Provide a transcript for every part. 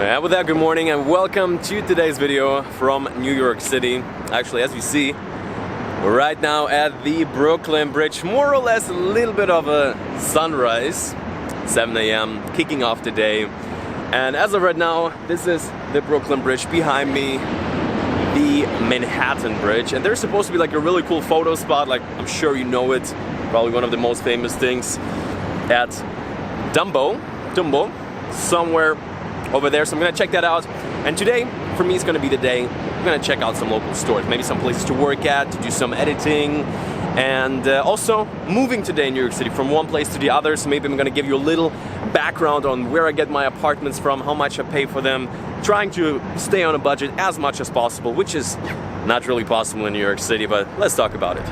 With that, good morning and welcome to today's video from New York City. Actually, as you see, we're right now at the Brooklyn Bridge, more or less a little bit of a sunrise, 7 a.m., kicking off the day. And as of right now, this is the Brooklyn Bridge behind me, the Manhattan Bridge. And there's supposed to be like a really cool photo spot, like I'm sure you know it, probably one of the most famous things at Dumbo, somewhere over there. So I'm gonna check that out. And today, for me, is gonna be the day. I'm gonna check out some local stores, maybe some places to work at, to do some editing, and also moving today in New York City from one place to the other. So maybe I'm gonna give you a little background on where I get my apartments from, how much I pay for them, trying to stay on a budget as much as possible, which is not really possible in New York City, but let's talk about it.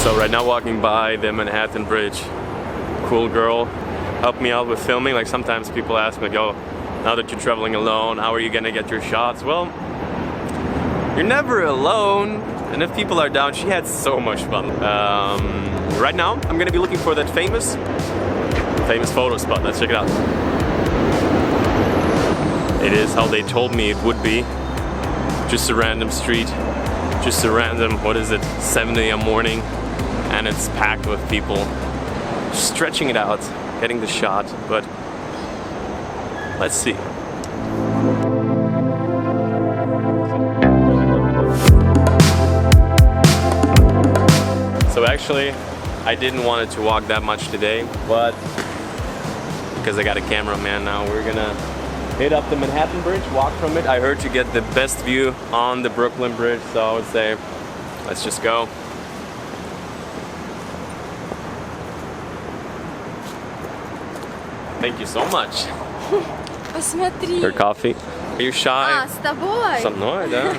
So right now walking by the Manhattan Bridge, cool girl, help me out with filming. Like sometimes people ask me, like, oh, now that you're traveling alone, how are you gonna get your shots? Well, you're never alone, and if people are down, she had so much fun. Right now, I'm gonna be looking for that famous photo spot. Let's check it out. It is how they told me it would be. Just a random street, just a random, 7 a.m. morning. And it's packed with people stretching it out, getting the shot, but let's see. So actually, I didn't want to walk that much today, but because I got a cameraman now, we're gonna hit up the Manhattan Bridge, walk from it. I heard you get the best view on the Brooklyn Bridge, so I would say, let's just go. Thank you so much. Посмотри. Your coffee. Are you shy? С тобой. Со мной, да.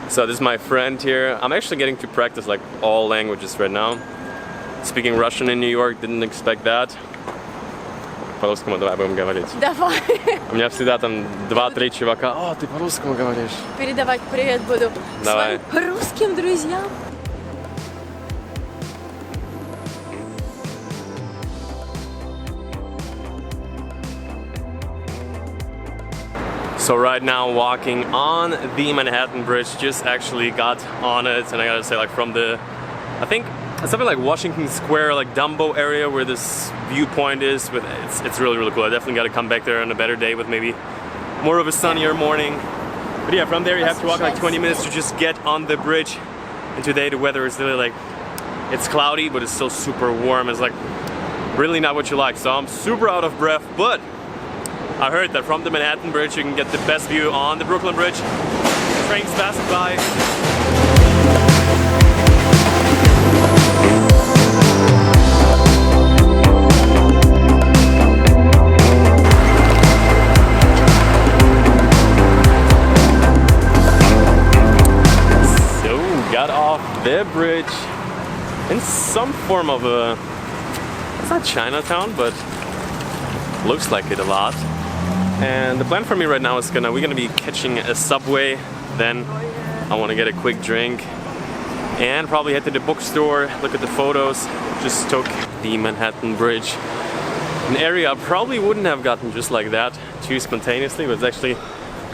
So this is my friend here. I'm actually getting to practice like all languages right now. Speaking Russian in New York, didn't expect that. По-русски давай будем говорить. Давай. У меня всегда там 2-3 чувака. О, ты по-русски говоришь. Передавать привет буду Давай. своим русским друзьям. So right now walking on the Manhattan Bridge, just actually got on it, and I gotta say, like from the, I think it's something like Washington Square, like Dumbo area where this viewpoint is, with it's really cool. I definitely gotta come back there on a better day with maybe more of a sunnier morning. But yeah, from there you have to walk like 20 minutes to just get on the bridge. And today the weather is really like, it's cloudy, but it's still super warm. It's like really not what you like. So I'm super out of breath, but I heard that from the Manhattan Bridge you can get the best view on the Brooklyn Bridge. Trains passing by. So got off the bridge in some form of a, it's not Chinatown, but looks like it a lot. And the plan for me right now is we're gonna be catching a subway. Then I want to get a quick drink and probably head to the bookstore, look at the photos. Just took the Manhattan Bridge, an area I probably wouldn't have gotten just like that too spontaneously, but it actually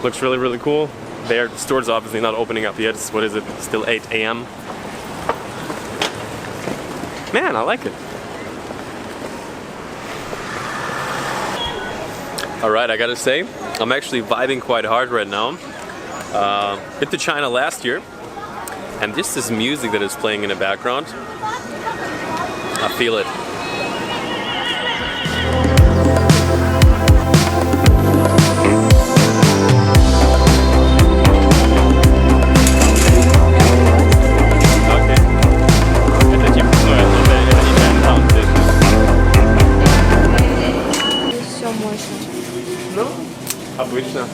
looks really cool. There, the store's obviously not opening up yet. It's, what is it? Still 8 a.m. Man, I like it. Alright, I gotta say, I'm actually vibing quite hard right now. Been to China last year, and this is music that is playing in the background. I feel it. Обычно.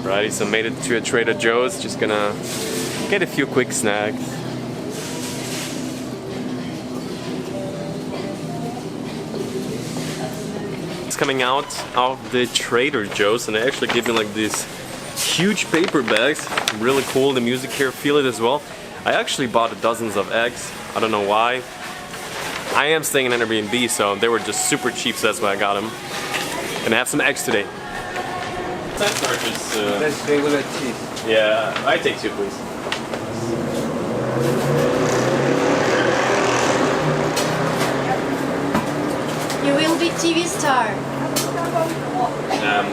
Righty, so made it to a Trader Joe's. Just gonna get a few quick snacks. just coming out of the Trader Joe's, and they actually gave me like these huge paper bags. Really cool. The music here, feel it as well. I actually bought dozens of eggs. I don't know why. I am staying in an Airbnb, so they were just super cheap, so that's why I got them. Gonna have some eggs today. That's regular cheese. Yeah, I take 2, please. You will be TV star.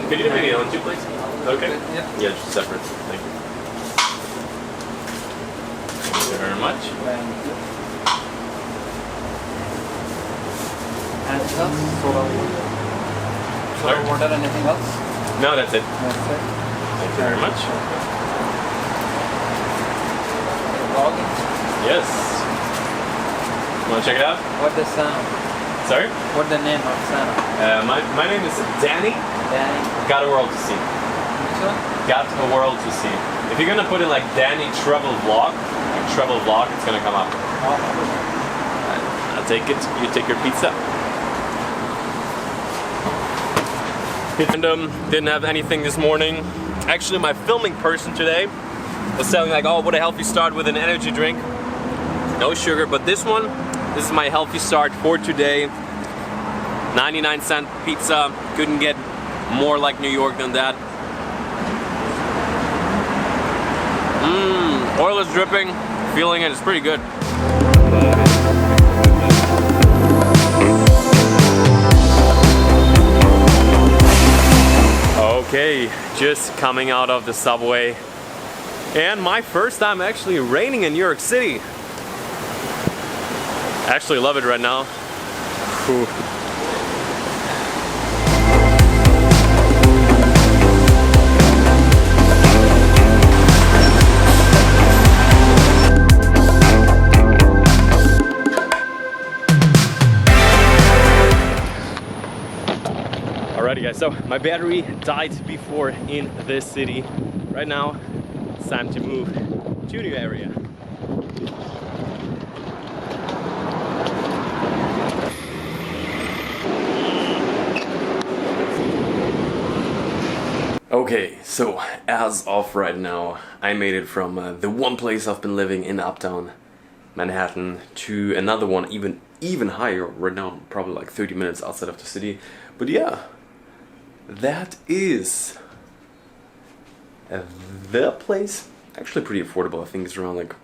Could you do maybe on 2 plates? Okay. Yeah. Yeah, just separate. Thank you. Thank you very much. Thank you. Anything else? Soda water? Soda water, anything else? No, that's it. That's it. Thank you very much. Dog? Yes. Want to check it out? What the sound? Sorry? What the name of Santa? My name is Danny. Danny. Got a world to see. Which one? Got a world to see. If you're gonna put in like Danny travel vlog, it's gonna come up. I'll take it. You take your pizza. And didn't have anything this morning. Actually, my filming person today was telling like, oh, what a healthy start with an energy drink. No sugar, but this is my healthy start for today. 99-cent pizza. Couldn't get more like New York than that. Oil is dripping. Feeling it. It's pretty good. Okay, just coming out of the subway. And my first time actually raining in New York City. Actually love it right now. Whew. Alrighty guys, so my battery died before in this city. Right now, it's time to move to a new area. Okay, so as of right now, I made it from the one place I've been living in Uptown Manhattan to another one even higher. Right now, probably like 30 minutes outside of the city. But yeah, that is the place. Actually pretty affordable. I think it's around like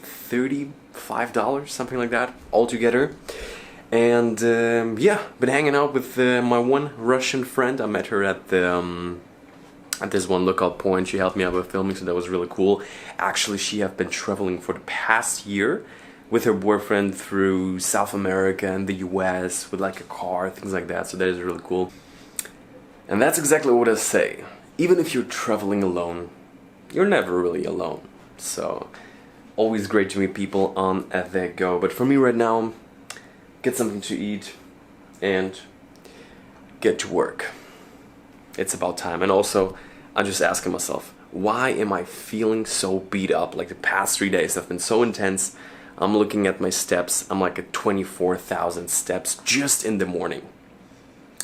$35, something like that, altogether. And yeah, been hanging out with my one Russian friend. I met her at the at this one lookout point. She helped me out with filming, so that was really cool. Actually, she have been traveling for the past year with her boyfriend through South America and the US with like a car, things like that. So that is really cool. And that's exactly what I say. Even if you're traveling alone, you're never really alone. So always great to meet people on the go. But for me right now, get something to eat and get to work. It's about time. And also, I'm just asking myself, why am I feeling so beat up? Like the past 3 days have been so intense. I'm looking at my steps. I'm like at 24,000 steps just in the morning,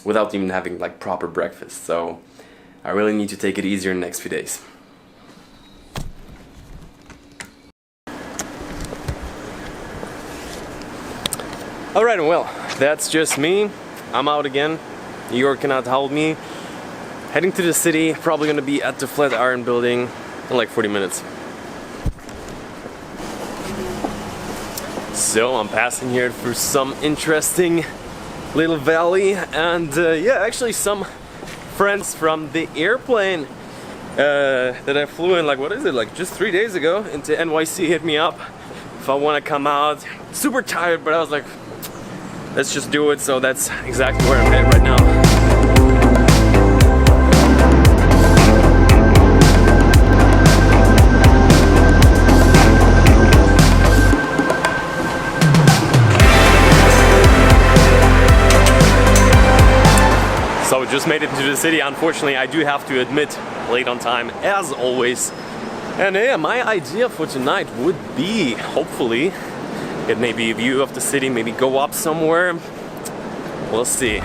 without even having like proper breakfast. So I really need to take it easier in the next few days. Alright, well, that's just me. I'm out again. New York cannot hold me. Heading to the city, probably gonna be at the Flatiron building in like 40 minutes. So I'm passing here through some interesting little valley, and yeah, actually some friends from the airplane that I flew in, like what is it, like just 3 days ago into NYC hit me up if I want to come out. Super tired, but I was like, let's just do it. So that's exactly where I'm at right now. So just made it into the city. Unfortunately, I do have to admit, late on time as always. And yeah, my idea for tonight would be, hopefully, get maybe a view of the city, maybe go up somewhere. We'll see.